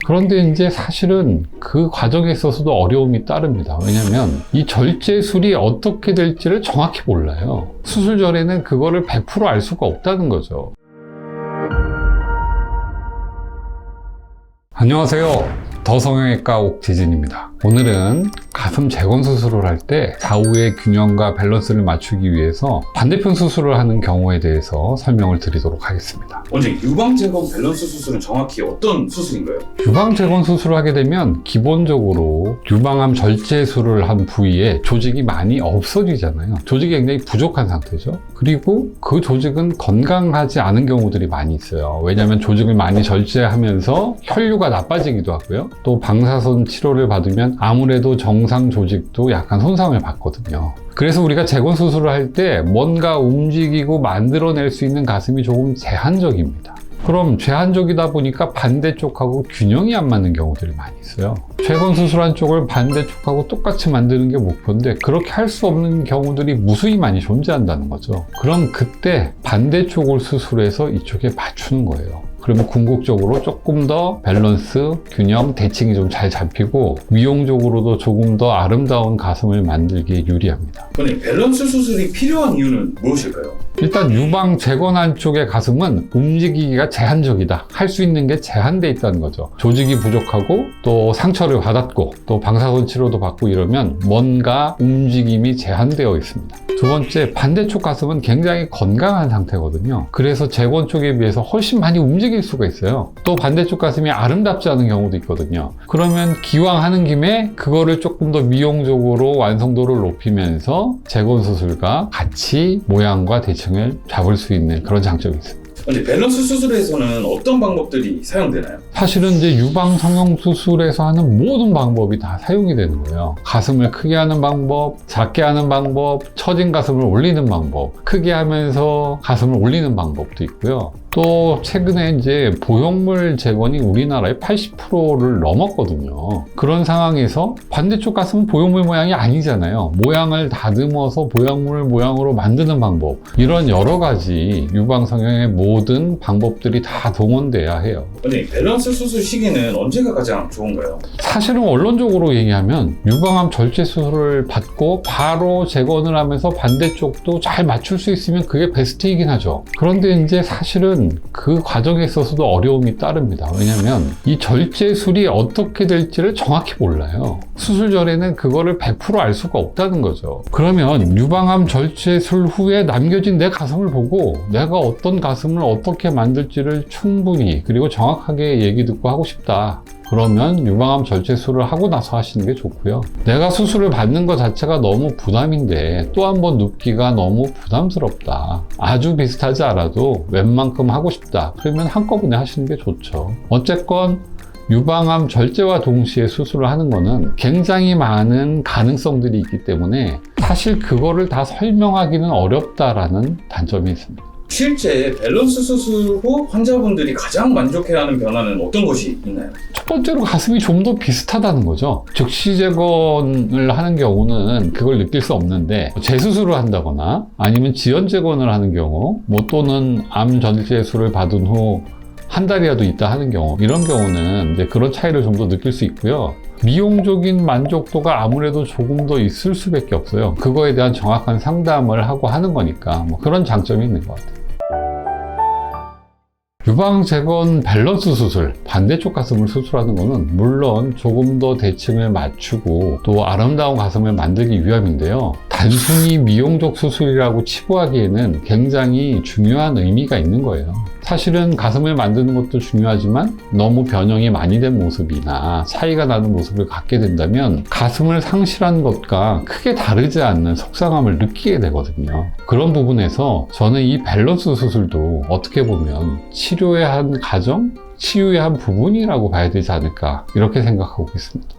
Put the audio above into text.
그런데 이제 사실은 그 과정에 있어서도 어려움이 따릅니다. 왜냐면 이 절제술이 어떻게 될지를 정확히 몰라요. 수술 전에는 그거를 100% 알 수가 없다는 거죠. 안녕하세요. 더성형외과 옥재진입니다. 오늘은 가슴 재건 수술을 할 때 좌우의 균형과 밸런스를 맞추기 위해서 반대편 수술을 하는 경우에 대해서 설명을 드리도록 하겠습니다. 원장님, 유방재건 밸런스 수술은 정확히 어떤 수술인가요? 유방재건 수술을 하게 되면 기본적으로 유방암 절제술을 한 부위에 조직이 많이 없어지잖아요. 조직이 굉장히 부족한 상태죠. 그리고 그 조직은 건강하지 않은 경우들이 많이 있어요. 왜냐하면 조직을 많이 절제하면서 혈류가 나빠지기도 하고요. 또 방사선 치료를 받으면 아무래도 정상 조직도 약간 손상을 받거든요. 그래서 우리가 재건 수술을 할 때 뭔가 움직이고 만들어낼 수 있는 가슴이 조금 제한적입니다. 그럼 제한적이다 보니까 반대쪽하고 균형이 안 맞는 경우들이 많이 있어요. 재건 수술한 쪽을 반대쪽하고 똑같이 만드는 게 목표인데 그렇게 할 수 없는 경우들이 무수히 많이 존재한다는 거죠. 그럼 그때 반대쪽을 수술해서 이쪽에 맞추는 거예요. 그러면 궁극적으로 조금 더 밸런스, 균형, 대칭이 좀 잘 잡히고 미용적으로도 조금 더 아름다운 가슴을 만들기에 유리합니다. 원장님, 밸런스 수술이 필요한 이유는 무엇일까요? 일단 유방 재건한 쪽의 가슴은 움직이기가 제한적이다. 할 수 있는 게 제한돼 있다는 거죠. 조직이 부족하고 또 상처를 받았고 또 방사선 치료도 받고 이러면 뭔가 움직임이 제한되어 있습니다. 두 번째, 반대쪽 가슴은 굉장히 건강한 상태거든요. 그래서 재건 쪽에 비해서 훨씬 많이 움직일 수가 있어요. 또 반대쪽 가슴이 아름답지 않은 경우도 있거든요. 그러면 기왕 하는 김에 그거를 조금 더 미용적으로 완성도를 높이면서 재건 수술과 같이 모양과 대칭을 잡을 수 있는 그런 장점이 있습니다. 근데 밸런스 수술에서는 어떤 방법들이 사용되나요? 사실은 이제 유방 성형 수술에서 하는 모든 방법이 다 사용이 되는 거예요. 가슴을 크게 하는 방법, 작게 하는 방법, 처진 가슴을 올리는 방법, 크게 하면서 가슴을 올리는 방법도 있고요. 또 최근에 이제 보형물 재건이 우리나라의 80%를 넘었거든요. 그런 상황에서 반대쪽 가슴은 보형물 모양이 아니잖아요. 모양을 다듬어서 보형물 모양으로 만드는 방법, 이런 여러 가지 유방 성형의 모든 방법들이 다 동원돼야 해요. 원장님, 밸런스 수술 시기는 언제가 가장 좋은가요? 사실은 원론적으로 얘기하면 유방암 절제 수술을 받고 바로 재건을 하면서 반대쪽도 잘 맞출 수 있으면 그게 베스트이긴 하죠. 그런데 이제 사실은 그 과정에 있어서도 어려움이 따릅니다. 왜냐면 이 절제술이 어떻게 될지를 정확히 몰라요. 수술 전에는 그거를 100% 알 수가 없다는 거죠. 그러면 유방암 절제술 후에 남겨진 내 가슴을 보고 내가 어떤 가슴을 어떻게 만들지를 충분히 그리고 정확하게 얘기 듣고 하고 싶다. 그러면 유방암 절제술을 하고 나서 하시는 게 좋고요. 내가 수술을 받는 것 자체가 너무 부담인데 또 한 번 눕기가 너무 부담스럽다. 아주 비슷하지 않아도 웬만큼 하고 싶다. 그러면 한꺼번에 하시는 게 좋죠. 어쨌건 유방암 절제와 동시에 수술을 하는 거는 굉장히 많은 가능성들이 있기 때문에 사실 그거를 다 설명하기는 어렵다라는 단점이 있습니다. 실제 밸런스 수술 후 환자분들이 가장 만족해하는 변화는 어떤 것이 있나요? 첫 번째로 가슴이 좀 더 비슷하다는 거죠. 즉시 재건을 하는 경우는 그걸 느낄 수 없는데 재수술을 한다거나 아니면 지연 재건을 하는 경우 또는 암 절제술을 받은 후 한 달이라도 있다 하는 경우, 이런 경우는 이제 그런 차이를 좀 더 느낄 수 있고요. 미용적인 만족도가 아무래도 조금 더 있을 수밖에 없어요. 그거에 대한 정확한 상담을 하고 하는 거니까 그런 장점이 있는 것 같아요. 유방 재건 밸런스 수술, 반대쪽 가슴을 수술하는 거는 물론 조금 더 대칭을 맞추고 또 아름다운 가슴을 만들기 위함인데요. 단순히 미용적 수술이라고 치부하기에는 굉장히 중요한 의미가 있는 거예요. 사실은 가슴을 만드는 것도 중요하지만 너무 변형이 많이 된 모습이나 차이가 나는 모습을 갖게 된다면 가슴을 상실한 것과 크게 다르지 않는 속상함을 느끼게 되거든요. 그런 부분에서 저는 이 밸런스 수술도 어떻게 보면 치료의 한 과정, 치유의 한 부분이라고 봐야 되지 않을까, 이렇게 생각하고 있습니다.